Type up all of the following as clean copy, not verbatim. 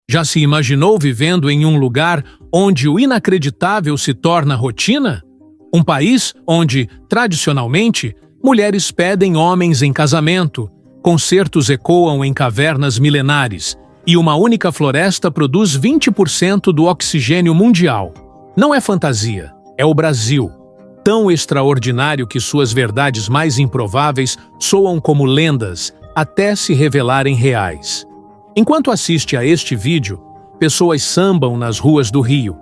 Já se imaginou vivendo em um lugar onde o inacreditável se torna rotina? Um país onde, tradicionalmente, mulheres pedem homens em casamento, concertos ecoam em cavernas milenares e uma única floresta produz 20% do oxigênio mundial. Não é fantasia, é o Brasil. Tão extraordinário que suas verdades mais improváveis soam como lendas até se revelarem reais. Enquanto assiste a este vídeo, pessoas sambam nas ruas do Rio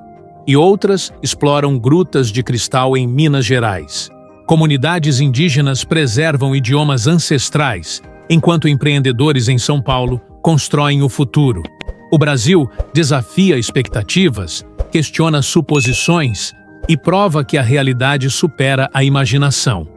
e outras exploram grutas de cristal em Minas Gerais. Comunidades indígenas preservam idiomas ancestrais, enquanto empreendedores em São Paulo constroem o futuro. O Brasil desafia expectativas, questiona suposições e prova que a realidade supera a imaginação.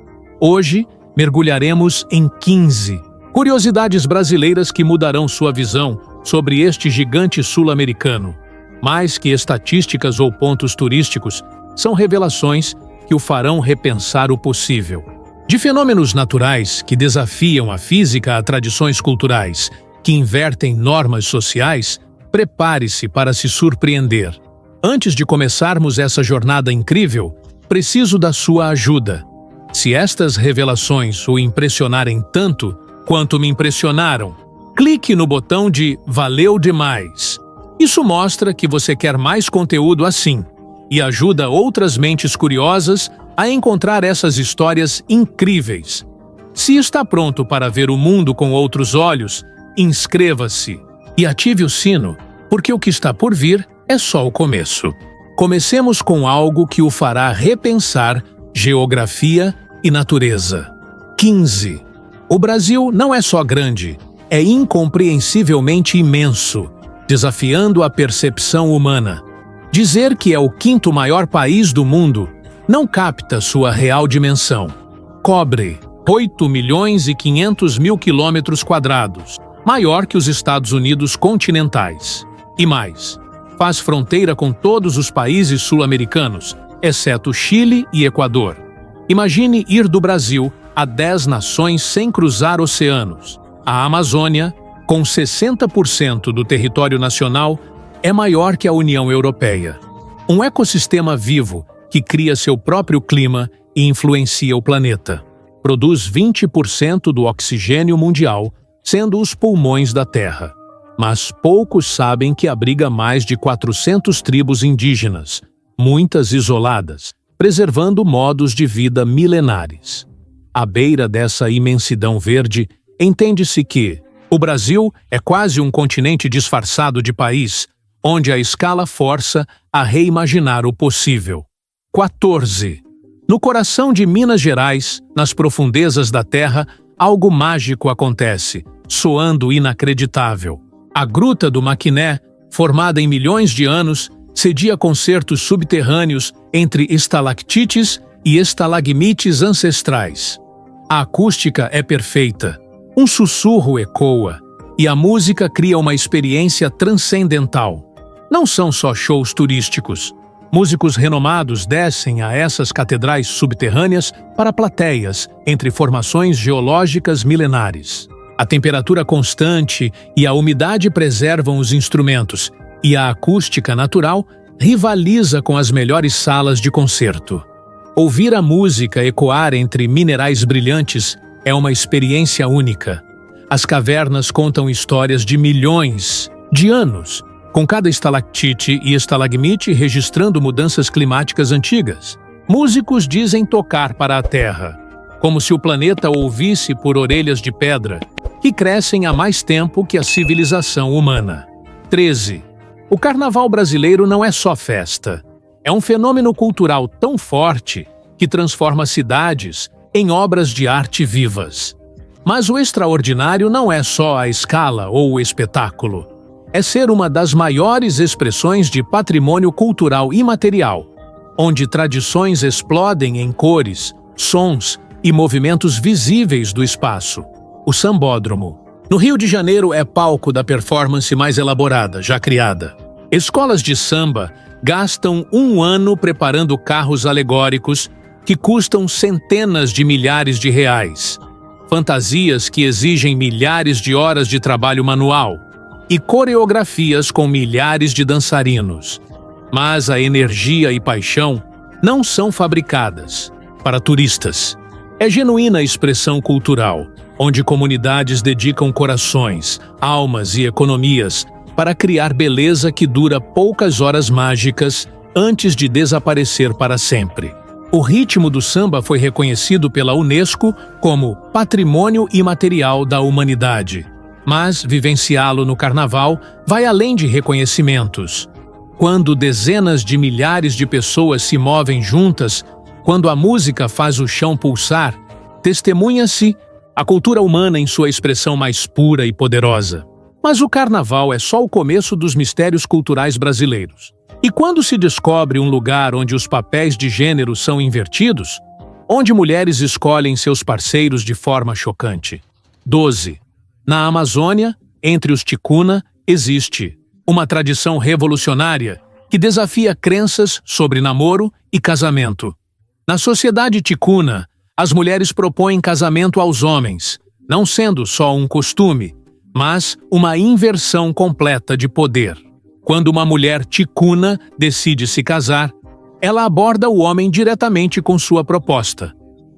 Hoje, mergulharemos em 15 curiosidades brasileiras que mudarão sua visão sobre este gigante sul-americano. Mais que estatísticas ou pontos turísticos, são revelações que o farão repensar o possível. De fenômenos naturais que desafiam a física a tradições culturais, que invertem normas sociais, prepare-se para se surpreender. Antes de começarmos essa jornada incrível, preciso da sua ajuda. Se estas revelações o impressionarem tanto quanto me impressionaram, clique no botão de Valeu demais. Isso mostra que você quer mais conteúdo assim e ajuda outras mentes curiosas a encontrar essas histórias incríveis. Se está pronto para ver o mundo com outros olhos, inscreva-se e ative o sino, porque o que está por vir é só o começo. Comecemos com algo que o fará repensar geografia e natureza. 15. O Brasil não é só grande, é incompreensivelmente imenso, desafiando a percepção humana. Dizer que é o quinto maior país do mundo não capta sua real dimensão. Cobre 8.500.000 km², maior que os Estados Unidos continentais. E mais, faz fronteira com todos os países sul-americanos, exceto Chile e Equador. Imagine ir do Brasil a 10 nações sem cruzar oceanos. A Amazônia, com 60% do território nacional, é maior que a União Europeia. Um ecossistema vivo que cria seu próprio clima e influencia o planeta. Produz 20% do oxigênio mundial, sendo os pulmões da Terra. Mas poucos sabem que abriga mais de 400 tribos indígenas, muitas isoladas, preservando modos de vida milenares. À beira dessa imensidão verde, entende-se que o Brasil é quase um continente disfarçado de país, onde a escala força a reimaginar o possível. 14. No coração de Minas Gerais, nas profundezas da terra, algo mágico acontece, soando inacreditável. A Gruta do Maquiné, formada em milhões de anos, cedia concertos subterrâneos entre estalactites e estalagmites ancestrais. A acústica é perfeita, um sussurro ecoa, e a música cria uma experiência transcendental. Não são só shows turísticos. Músicos renomados descem a essas catedrais subterrâneas para plateias entre formações geológicas milenares. A temperatura constante e a umidade preservam os instrumentos, e a acústica natural rivaliza com as melhores salas de concerto. Ouvir a música ecoar entre minerais brilhantes é uma experiência única. As cavernas contam histórias de milhões de anos, com cada estalactite e estalagmite registrando mudanças climáticas antigas. Músicos dizem tocar para a Terra, como se o planeta ouvisse por orelhas de pedra, que crescem há mais tempo que a civilização humana. 13. O Carnaval brasileiro não é só festa. É um fenômeno cultural tão forte que transforma cidades em obras de arte vivas. Mas o extraordinário não é só a escala ou o espetáculo. É ser uma das maiores expressões de patrimônio cultural imaterial, onde tradições explodem em cores, sons e movimentos visíveis do espaço. O Sambódromo. No Rio de Janeiro é palco da performance mais elaborada, já criada. Escolas de samba gastam um ano preparando carros alegóricos que custam centenas de milhares de reais. Fantasias que exigem milhares de horas de trabalho manual. e coreografias com milhares de dançarinos. Mas a energia e paixão não são fabricadas para turistas. É genuína expressão cultural, onde comunidades dedicam corações, almas e economias para criar beleza que dura poucas horas mágicas antes de desaparecer para sempre. O ritmo do samba foi reconhecido pela Unesco como Patrimônio Imaterial da Humanidade. Mas vivenciá-lo no carnaval vai além de reconhecimentos. Quando dezenas de milhares de pessoas se movem juntas, quando a música faz o chão pulsar, testemunha-se a cultura humana em sua expressão mais pura e poderosa. Mas o carnaval é só o começo dos mistérios culturais brasileiros. E quando se descobre um lugar onde os papéis de gênero são invertidos, onde mulheres escolhem seus parceiros de forma chocante? 12. Na Amazônia, entre os ticuna, existe uma tradição revolucionária que desafia crenças sobre namoro e casamento. Na sociedade ticuna, as mulheres propõem casamento aos homens, não sendo só um costume, mas uma inversão completa de poder. Quando uma mulher ticuna decide se casar, ela aborda o homem diretamente com sua proposta.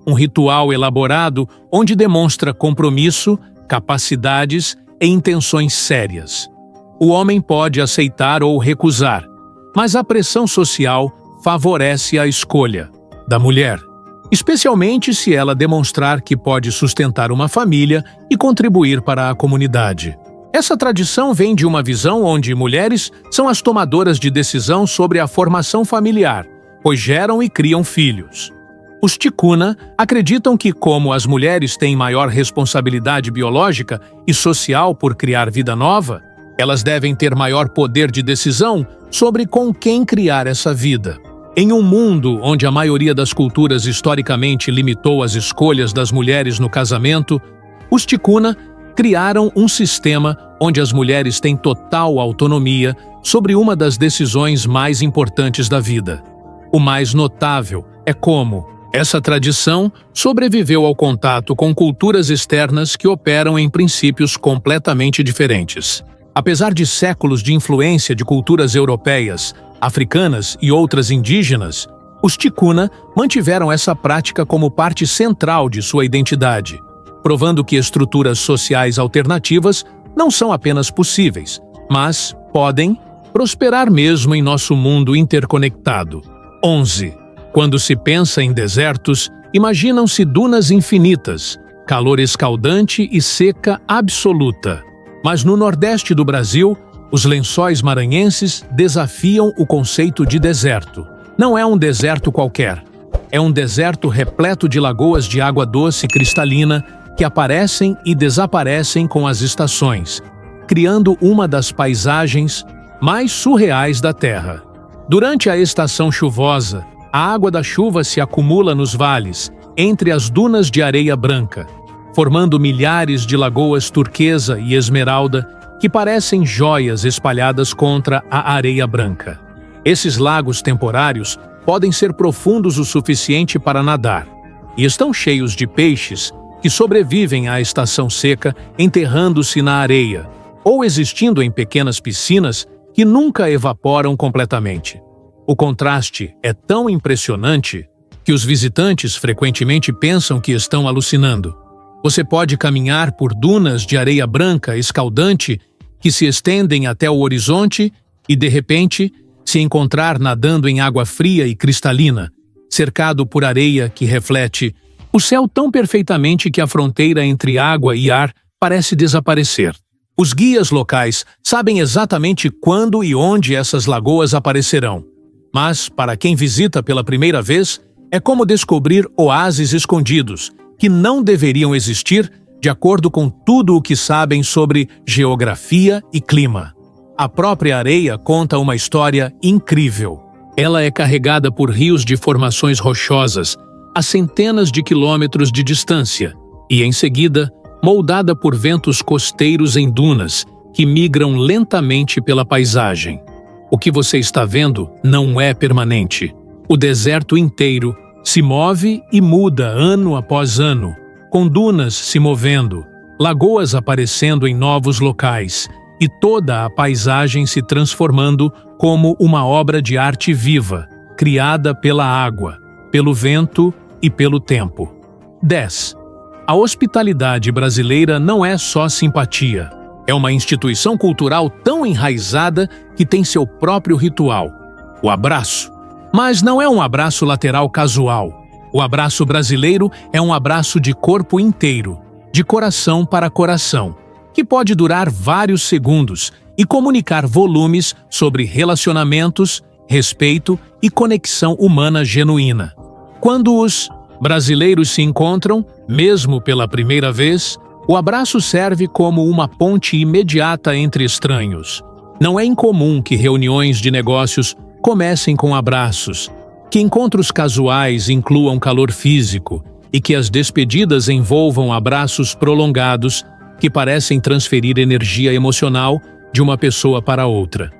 Um ritual elaborado onde demonstra compromisso, capacidades e intenções sérias. O homem pode aceitar ou recusar, mas a pressão social favorece a escolha da mulher, especialmente se ela demonstrar que pode sustentar uma família e contribuir para a comunidade. Essa tradição vem de uma visão onde mulheres são as tomadoras de decisão sobre a formação familiar, pois geram e criam filhos. Os ticuna acreditam que, como as mulheres têm maior responsabilidade biológica e social por criar vida nova, elas devem ter maior poder de decisão sobre com quem criar essa vida. Em um mundo onde a maioria das culturas historicamente limitou as escolhas das mulheres no casamento, os ticuna criaram um sistema onde as mulheres têm total autonomia sobre uma das decisões mais importantes da vida. O mais notável é como essa tradição sobreviveu ao contato com culturas externas que operam em princípios completamente diferentes. Apesar de séculos de influência de culturas europeias, africanas e outras indígenas, os ticuna mantiveram essa prática como parte central de sua identidade, provando que estruturas sociais alternativas não são apenas possíveis, mas podem prosperar mesmo em nosso mundo interconectado. 11. Quando se pensa em desertos, imaginam-se dunas infinitas, calor escaldante e seca absoluta. Mas no Nordeste do Brasil, os lençóis maranhenses desafiam o conceito de deserto. Não é um deserto qualquer. É um deserto repleto de lagoas de água doce cristalina que aparecem e desaparecem com as estações, criando uma das paisagens mais surreais da Terra. Durante a estação chuvosa, a água da chuva se acumula nos vales, entre as dunas de areia branca, formando milhares de lagoas turquesa e esmeralda que parecem joias espalhadas contra a areia branca. Esses lagos temporários podem ser profundos o suficiente para nadar, e estão cheios de peixes que sobrevivem à estação seca enterrando-se na areia, ou existindo em pequenas piscinas que nunca evaporam completamente. O contraste é tão impressionante que os visitantes frequentemente pensam que estão alucinando. Você pode caminhar por dunas de areia branca escaldante que se estendem até o horizonte e, de repente, se encontrar nadando em água fria e cristalina, cercado por areia que reflete o céu tão perfeitamente que a fronteira entre água e ar parece desaparecer. Os guias locais sabem exatamente quando e onde essas lagoas aparecerão. Mas, para quem visita pela primeira vez, é como descobrir oásis escondidos, que não deveriam existir de acordo com tudo o que sabem sobre geografia e clima. A própria areia conta uma história incrível. Ela é carregada por rios de formações rochosas, a centenas de quilômetros de distância, e, em seguida, moldada por ventos costeiros em dunas, que migram lentamente pela paisagem. O que você está vendo não é permanente. O deserto inteiro se move e muda ano após ano, com dunas se movendo, lagoas aparecendo em novos locais e toda a paisagem se transformando como uma obra de arte viva, criada pela água, pelo vento e pelo tempo. 10. A hospitalidade brasileira não é só simpatia. É uma instituição cultural tão enraizada que tem seu próprio ritual, o abraço. Mas não é um abraço lateral casual. O abraço brasileiro é um abraço de corpo inteiro, de coração para coração, que pode durar vários segundos e comunicar volumes sobre relacionamentos, respeito e conexão humana genuína. Quando os brasileiros se encontram, mesmo pela primeira vez, o abraço serve como uma ponte imediata entre estranhos. Não é incomum que reuniões de negócios comecem com abraços, que encontros casuais incluam calor físico e que as despedidas envolvam abraços prolongados que parecem transferir energia emocional de uma pessoa para outra.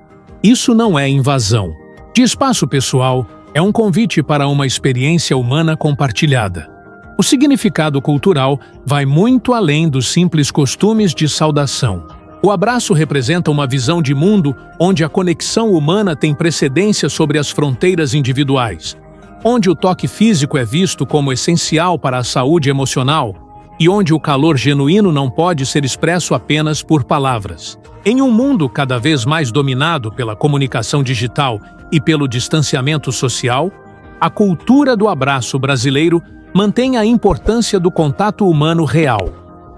Isso não é invasão. De espaço pessoal, é um convite para uma experiência humana compartilhada. O significado cultural vai muito além dos simples costumes de saudação. O abraço representa uma visão de mundo onde a conexão humana tem precedência sobre as fronteiras individuais, onde o toque físico é visto como essencial para a saúde emocional e onde o calor genuíno não pode ser expresso apenas por palavras. Em um mundo cada vez mais dominado pela comunicação digital e pelo distanciamento social, a cultura do abraço brasileiro mantém a importância do contato humano real.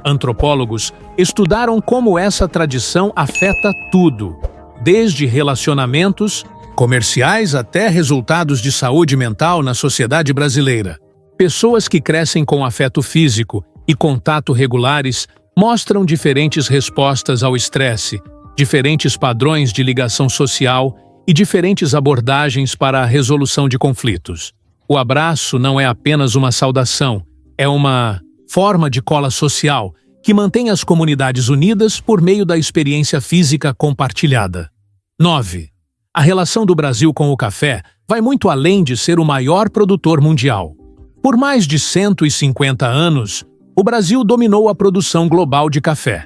Antropólogos estudaram como essa tradição afeta tudo, desde relacionamentos comerciais até resultados de saúde mental na sociedade brasileira. Pessoas que crescem com afeto físico e contato regulares mostram diferentes respostas ao estresse, diferentes padrões de ligação social e diferentes abordagens para a resolução de conflitos. O abraço não é apenas uma saudação, é uma forma de cola social que mantém as comunidades unidas por meio da experiência física compartilhada. 9. A relação do Brasil com o café vai muito além de ser o maior produtor mundial. Por mais de 150 anos, o Brasil dominou a produção global de café.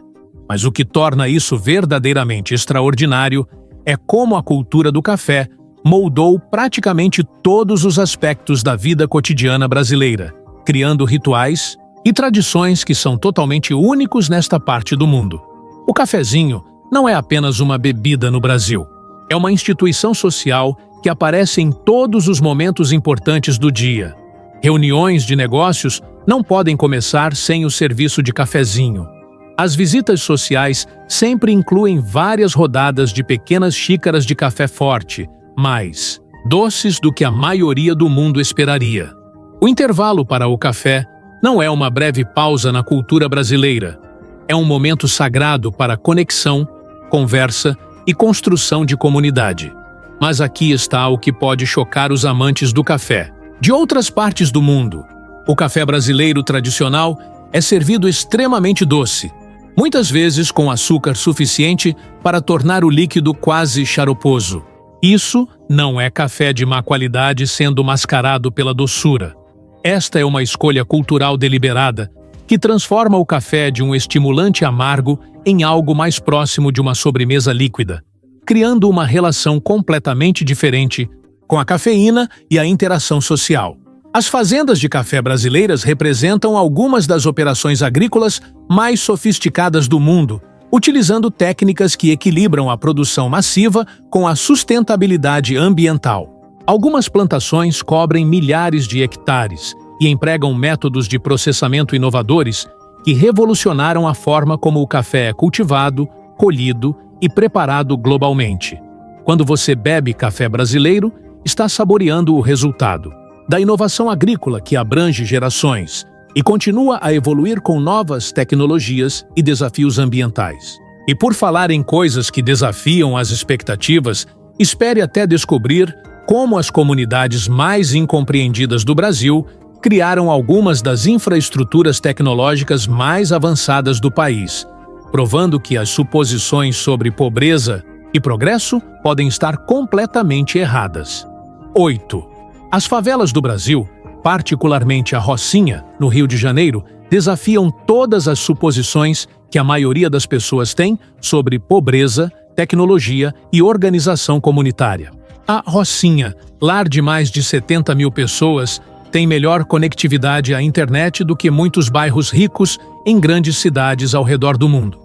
Mas o que torna isso verdadeiramente extraordinário é como a cultura do café moldou praticamente todos os aspectos da vida cotidiana brasileira, criando rituais e tradições que são totalmente únicos nesta parte do mundo. O cafezinho não é apenas uma bebida no Brasil. É uma instituição social que aparece em todos os momentos importantes do dia. Reuniões de negócios não podem começar sem o serviço de cafezinho. As visitas sociais sempre incluem várias rodadas de pequenas xícaras de café forte, mais doces do que a maioria do mundo esperaria. O intervalo para o café não é uma breve pausa na cultura brasileira. É um momento sagrado para conexão, conversa e construção de comunidade. Mas aqui está o que pode chocar os amantes do café. De outras partes do mundo, o café brasileiro tradicional é servido extremamente doce, muitas vezes com açúcar suficiente para tornar o líquido quase xaroposo. Isso não é café de má qualidade sendo mascarado pela doçura. Esta é uma escolha cultural deliberada que transforma o café de um estimulante amargo em algo mais próximo de uma sobremesa líquida, criando uma relação completamente diferente com a cafeína e a interação social. As fazendas de café brasileiras representam algumas das operações agrícolas mais sofisticadas do mundo, utilizando técnicas que equilibram a produção massiva com a sustentabilidade ambiental. Algumas plantações cobrem milhares de hectares e empregam métodos de processamento inovadores que revolucionaram a forma como o café é cultivado, colhido e preparado globalmente. Quando você bebe café brasileiro, está saboreando o resultado da inovação agrícola que abrange gerações e continua a evoluir com novas tecnologias e desafios ambientais. E por falar em coisas que desafiam as expectativas, espere até descobrir como as comunidades mais incompreendidas do Brasil criaram algumas das infraestruturas tecnológicas mais avançadas do país, provando que as suposições sobre pobreza e progresso podem estar completamente erradas. 8. As favelas do Brasil, particularmente a Rocinha, no Rio de Janeiro, desafiam todas as suposições que a maioria das pessoas tem sobre pobreza, tecnologia e organização comunitária. A Rocinha, lar de mais de 70 mil pessoas, tem melhor conectividade à internet do que muitos bairros ricos em grandes cidades ao redor do mundo.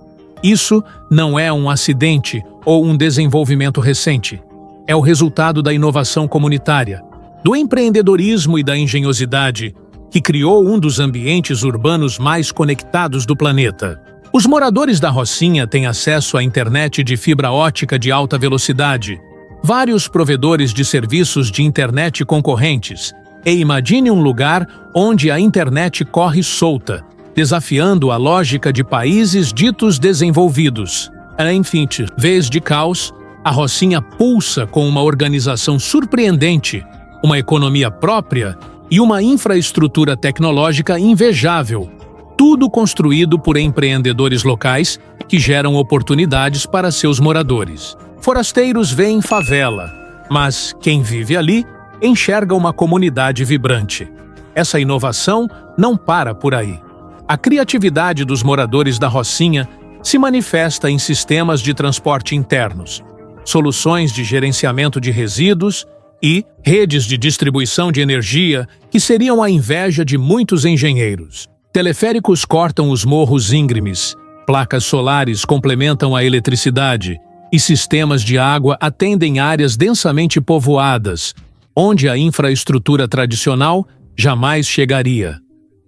Isso não é um acidente ou um desenvolvimento recente. É o resultado da inovação comunitária, do empreendedorismo e da engenhosidade, que criou um dos ambientes urbanos mais conectados do planeta. Os moradores da Rocinha têm acesso à internet de fibra ótica de alta velocidade, vários provedores de serviços de internet concorrentes, e imagine um lugar onde a internet corre solta, desafiando a lógica de países ditos desenvolvidos. Enfim, em vez de caos, a Rocinha pulsa com uma organização surpreendente, uma economia própria e uma infraestrutura tecnológica invejável, tudo construído por empreendedores locais que geram oportunidades para seus moradores. Forasteiros veem favela, mas quem vive ali enxerga uma comunidade vibrante. Essa inovação não para por aí. A criatividade dos moradores da Rocinha se manifesta em sistemas de transporte internos, soluções de gerenciamento de resíduos e redes de distribuição de energia que seriam a inveja de muitos engenheiros. Teleféricos cortam os morros íngremes, placas solares complementam a eletricidade e sistemas de água atendem áreas densamente povoadas, onde a infraestrutura tradicional jamais chegaria.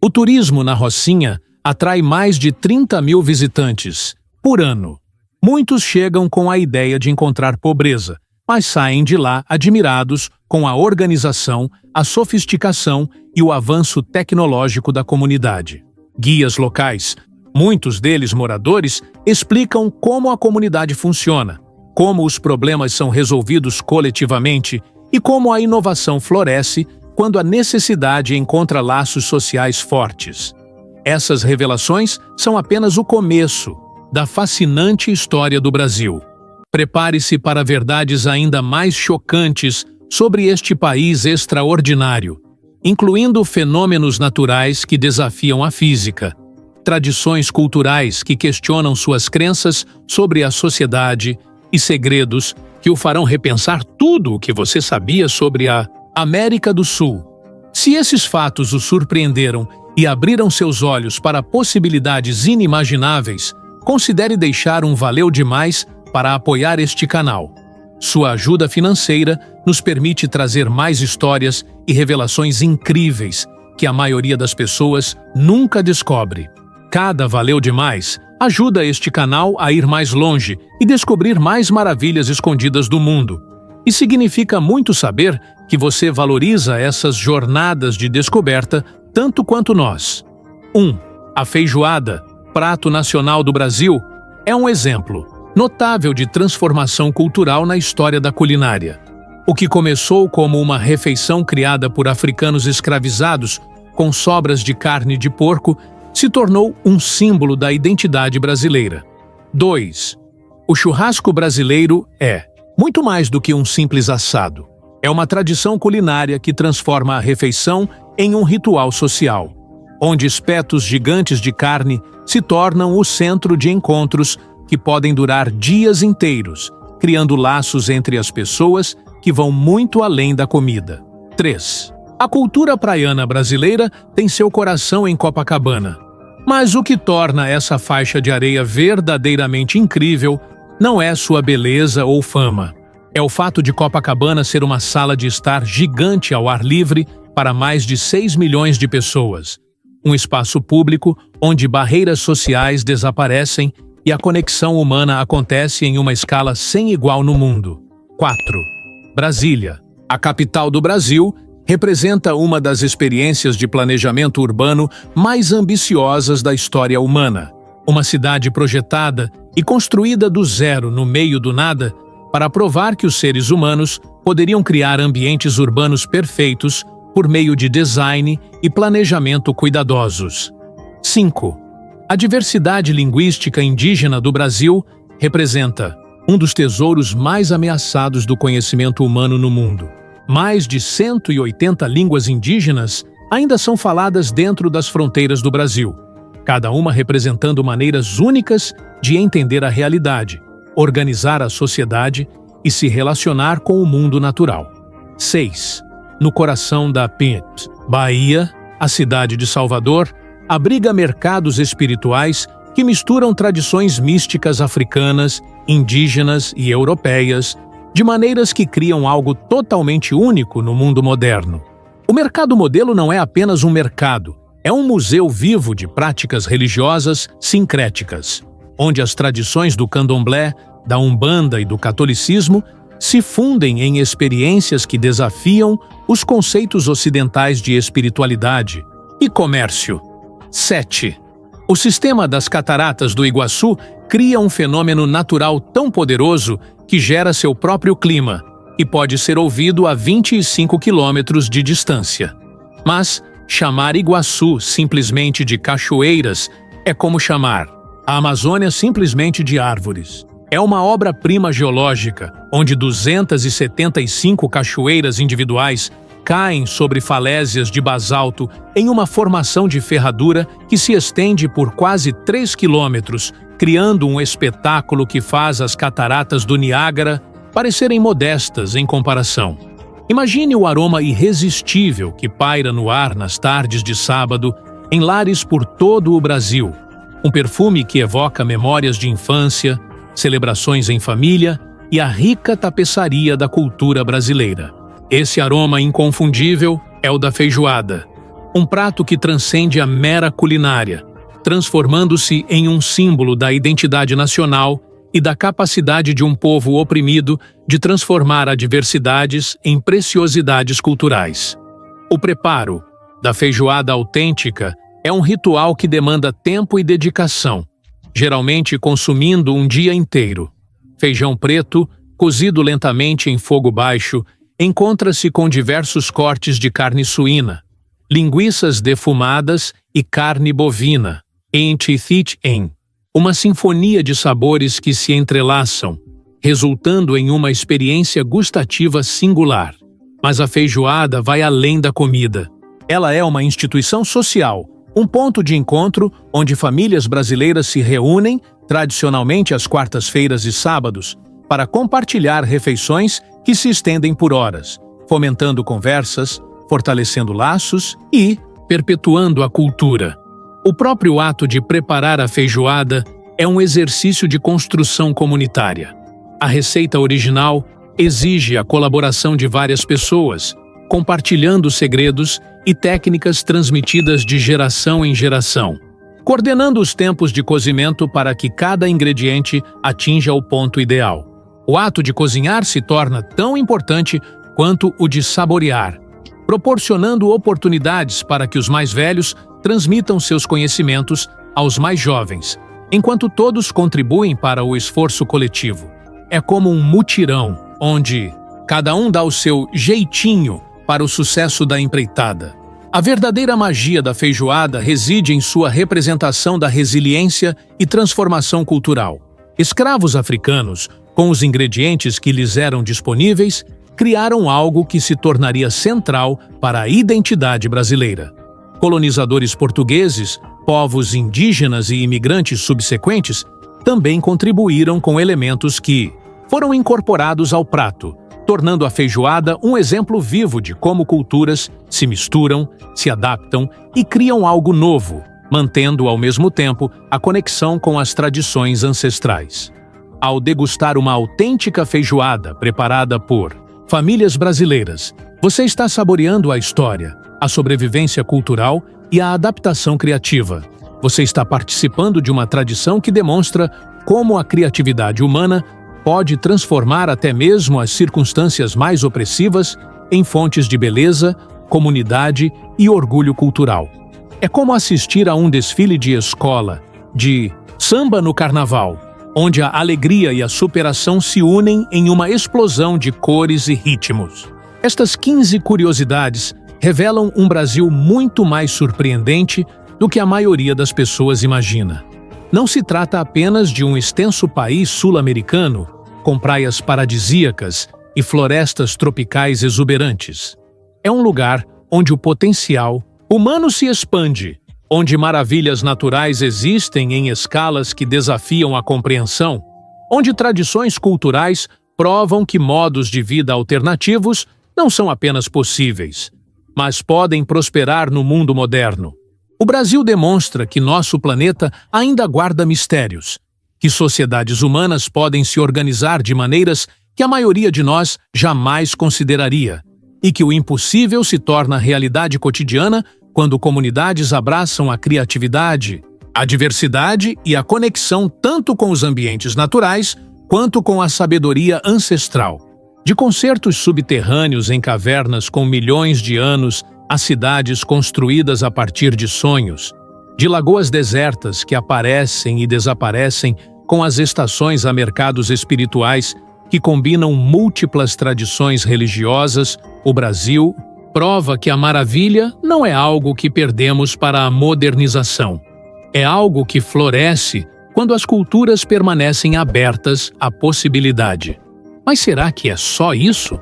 O turismo na Rocinha atrai mais de 30 mil visitantes por ano. Muitos chegam com a ideia de encontrar pobreza, mas saem de lá admirados com a organização, a sofisticação e o avanço tecnológico da comunidade. Guias locais, muitos deles moradores, explicam como a comunidade funciona, como os problemas são resolvidos coletivamente e como a inovação floresce quando a necessidade encontra laços sociais fortes. Essas revelações são apenas o começo da fascinante história do Brasil. Prepare-se para verdades ainda mais chocantes sobre este país extraordinário, incluindo fenômenos naturais que desafiam a física, tradições culturais que questionam suas crenças sobre a sociedade e segredos que o farão repensar tudo o que você sabia sobre a América do Sul. Se esses fatos o surpreenderam e abriram seus olhos para possibilidades inimagináveis, considere deixar um valeu demais para apoiar este canal. Sua ajuda financeira nos permite trazer mais histórias e revelações incríveis que a maioria das pessoas nunca descobre. Cada valeu demais ajuda este canal a ir mais longe e descobrir mais maravilhas escondidas do mundo. E significa muito saber que você valoriza essas jornadas de descoberta tanto quanto nós. 1. A feijoada, prato nacional do Brasil, é um exemplo notável de transformação cultural na história da culinária. O que começou como uma refeição criada por africanos escravizados com sobras de carne de porco se tornou um símbolo da identidade brasileira. 2. O churrasco brasileiro é muito mais do que um simples assado. É uma tradição culinária que transforma a refeição em um ritual social, onde espetos gigantes de carne se tornam o centro de encontros que podem durar dias inteiros, criando laços entre as pessoas que vão muito além da comida. 3. A cultura praiana brasileira tem seu coração em Copacabana. Mas o que torna essa faixa de areia verdadeiramente incrível não é sua beleza ou fama. É o fato de Copacabana ser uma sala de estar gigante ao ar livre para mais de 6 milhões de pessoas. Um espaço público onde barreiras sociais desaparecem e a conexão humana acontece em uma escala sem igual no mundo. 4. Brasília, a capital do Brasil, representa uma das experiências de planejamento urbano mais ambiciosas da história humana. Uma cidade projetada e construída do zero no meio do nada para provar que os seres humanos poderiam criar ambientes urbanos perfeitos por meio de design e planejamento cuidadosos. 5. A diversidade linguística indígena do Brasil representa um dos tesouros mais ameaçados do conhecimento humano no mundo. Mais de 180 línguas indígenas ainda são faladas dentro das fronteiras do Brasil. cada uma representando maneiras únicas de entender a realidade, organizar a sociedade e se relacionar com o mundo natural. 6. No coração da Pinto, Bahia, a cidade de Salvador abriga mercados espirituais que misturam tradições místicas africanas, indígenas e europeias, de maneiras que criam algo totalmente único no mundo moderno. O mercado modelo não é apenas um mercado, é um museu vivo de práticas religiosas sincréticas, onde as tradições do candomblé, da umbanda e do catolicismo se fundem em experiências que desafiam os conceitos ocidentais de espiritualidade e comércio. 7. O sistema das Cataratas do Iguaçu cria um fenômeno natural tão poderoso que gera seu próprio clima e pode ser ouvido a 25 quilômetros de distância. Mas chamar Iguaçu simplesmente de cachoeiras é como chamar a Amazônia simplesmente de árvores. É uma obra-prima geológica, onde 275 cachoeiras individuais caem sobre falésias de basalto em uma formação de ferradura que se estende por quase 3 quilômetros, criando um espetáculo que faz as cataratas do Niágara parecerem modestas em comparação. Imagine o aroma irresistível que paira no ar nas tardes de sábado em lares por todo o Brasil. Um perfume que evoca memórias de infância, celebrações em família e a rica tapeçaria da cultura brasileira. Esse aroma inconfundível é o da feijoada, um prato que transcende a mera culinária, transformando-se em um símbolo da identidade nacional e da capacidade de um povo oprimido de transformar adversidades em preciosidades culturais. O preparo da feijoada autêntica é um ritual que demanda tempo e dedicação, geralmente consumindo um dia inteiro. Feijão preto, cozido lentamente em fogo baixo, encontra-se com diversos cortes de carne suína, linguiças defumadas e carne bovina, uma sinfonia de sabores que se entrelaçam, resultando em uma experiência gustativa singular. Mas a feijoada vai além da comida. Ela é uma instituição social, um ponto de encontro onde famílias brasileiras se reúnem, tradicionalmente às quartas-feiras e sábados, para compartilhar refeições que se estendem por horas, fomentando conversas, fortalecendo laços e perpetuando a cultura. O próprio ato de preparar a feijoada é um exercício de construção comunitária. A receita original exige a colaboração de várias pessoas, compartilhando segredos e técnicas transmitidas de geração em geração, coordenando os tempos de cozimento para que cada ingrediente atinja o ponto ideal. O ato de cozinhar se torna tão importante quanto o de saborear, proporcionando oportunidades para que os mais velhos transmitam seus conhecimentos aos mais jovens, enquanto todos contribuem para o esforço coletivo. É como um mutirão, onde cada um dá o seu jeitinho para o sucesso da empreitada. A verdadeira magia da feijoada reside em sua representação da resiliência e transformação cultural. Escravos africanos, com os ingredientes que lhes eram disponíveis, criaram algo que se tornaria central para a identidade brasileira. Colonizadores portugueses, povos indígenas e imigrantes subsequentes também contribuíram com elementos que foram incorporados ao prato, tornando a feijoada um exemplo vivo de como culturas se misturam, se adaptam e criam algo novo, mantendo ao mesmo tempo a conexão com as tradições ancestrais. Ao degustar uma autêntica feijoada preparada por famílias brasileiras, você está saboreando a história, a sobrevivência cultural e a adaptação criativa. Você está participando de uma tradição que demonstra como a criatividade humana pode transformar até mesmo as circunstâncias mais opressivas em fontes de beleza, comunidade e orgulho cultural. É como assistir a um desfile de escola, de samba no carnaval, onde a alegria e a superação se unem em uma explosão de cores e ritmos. Estas 15 curiosidades revelam um Brasil muito mais surpreendente do que a maioria das pessoas imagina. Não se trata apenas de um extenso país sul-americano, com praias paradisíacas e florestas tropicais exuberantes. É um lugar onde o potencial humano se expande, onde maravilhas naturais existem em escalas que desafiam a compreensão, onde tradições culturais provam que modos de vida alternativos não são apenas possíveis, mas podem prosperar no mundo moderno. O Brasil demonstra que nosso planeta ainda guarda mistérios, que sociedades humanas podem se organizar de maneiras que a maioria de nós jamais consideraria, e que o impossível se torna realidade cotidiana quando comunidades abraçam a criatividade, a diversidade e a conexão tanto com os ambientes naturais quanto com a sabedoria ancestral. De concertos subterrâneos em cavernas com milhões de anos a cidades construídas a partir de sonhos, de lagoas desertas que aparecem e desaparecem com as estações a mercados espirituais que combinam múltiplas tradições religiosas, o Brasil prova que a maravilha não é algo que perdemos para a modernização. É algo que floresce quando as culturas permanecem abertas à possibilidade. Mas será que é só isso?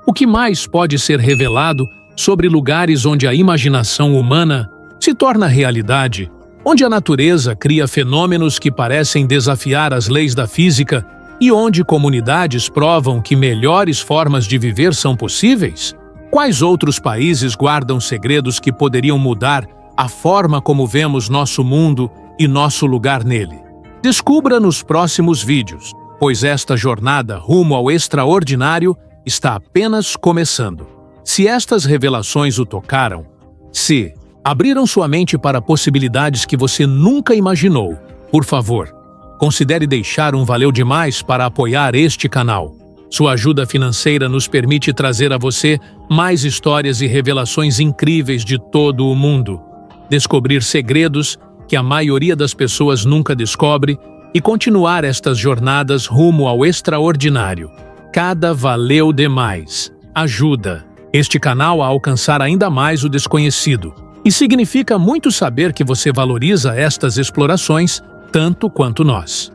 O que mais pode ser revelado sobre lugares onde a imaginação humana se torna realidade, onde a natureza cria fenômenos que parecem desafiar as leis da física e onde comunidades provam que melhores formas de viver são possíveis? Quais outros países guardam segredos que poderiam mudar a forma como vemos nosso mundo e nosso lugar nele? Descubra nos próximos vídeos, pois esta jornada rumo ao extraordinário está apenas começando. Se estas revelações o tocaram, se abriram sua mente para possibilidades que você nunca imaginou, por favor, considere deixar um valeu demais para apoiar este canal. Sua ajuda financeira nos permite trazer a você mais histórias e revelações incríveis de todo o mundo, descobrir segredos que a maioria das pessoas nunca descobre e continuar estas jornadas rumo ao extraordinário. Cada valeu demais ajuda este canal a alcançar ainda mais o desconhecido, e significa muito saber que você valoriza estas explorações tanto quanto nós.